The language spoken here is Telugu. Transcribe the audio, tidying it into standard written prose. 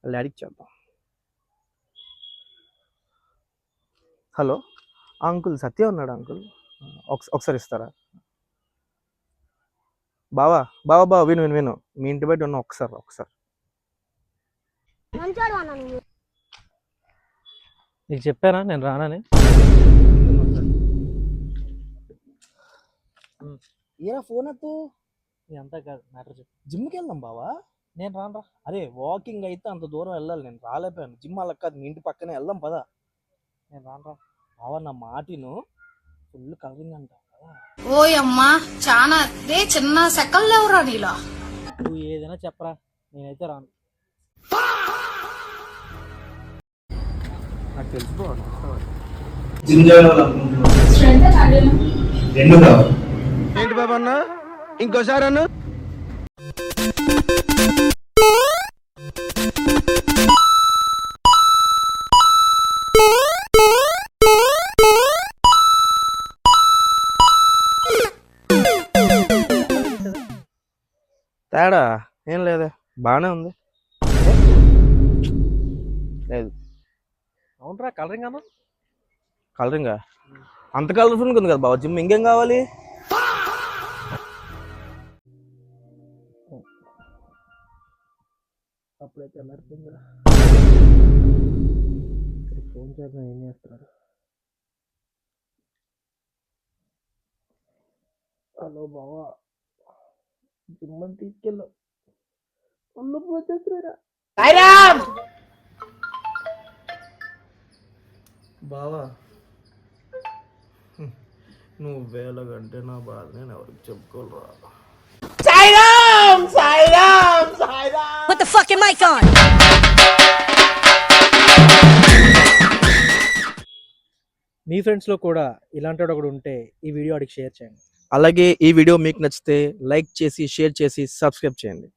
వాళ్ళ డాడీకి చేద్దాం. హలో అంకుల్, సత్య ఉన్నాడు అంకుల్, ఒకసారి ఇస్తారా? బావా బావా బావా విను విను విను, మీ ఇంటి బయట ఉన్న ఒకసారి నీకు చెప్పానా నేను రానని? ఏనా ఫోన్ ఎత్తు. అంతా కాదు మ్యాటర్ చెప్పు. జిమ్కి వెళ్దాం బావా. నేను రానరా. అరే వాకింగ్ అయితే అంత దూరం వెళ్ళాలి, నేను రాలేకపోయాను. జిమ్ అలా కాదు, మీ ఇంటి పక్కనే వెళ్దాం పదా. నేను రానరా. బావా నా మాటిను, ఫుల్ కలరింగ్ అంట. ఓయమ్మా చానా రే చిన్న సెకల్ లేవురా నీలో. నువ్వు ఏదైనా చెప్పరా, నేనైతే రాను. నాకు తెలిసిపోవాలి. Gym join అవ్వాలనుకుంటున్నాను. రెండు కావాలి. ఏంటి బాబా అన్న, ఇంకోసారి అన్న. తేడా ఏం లేదే, బాగానే ఉంది. లేదు అవునరా, కలరింగ్ అన్నా. కలరింగా అంత కలర్ఫుల్ ఉంది కదా బాబా జిమ్, ఇంకేం కావాలి? అప్పుడైతే వెళ్ళారు. ఫోన్ చేద్దాం, ఏం చేస్తున్నారు? హలో బావా, జిమ్ అని తీసుకెళ్ళు. ఒళ్ళు పోతేరా బావా. నువ్వు వేలగంటే నా బాధ నేను ఎవరికి చెప్పుకోలేరా. Put the fucking mic on. మీ ఫ్రెండ్స్లో కూడా ఇలాంటి వాడు ఒకడు ఉంటే ఈ వీడియో అడిగి షేర్ చేయండి. అలాగే ఈ వీడియో మీకు నచ్చితే లైక్ చేసి, షేర్ చేసి, సబ్స్క్రైబ్ చేయండి.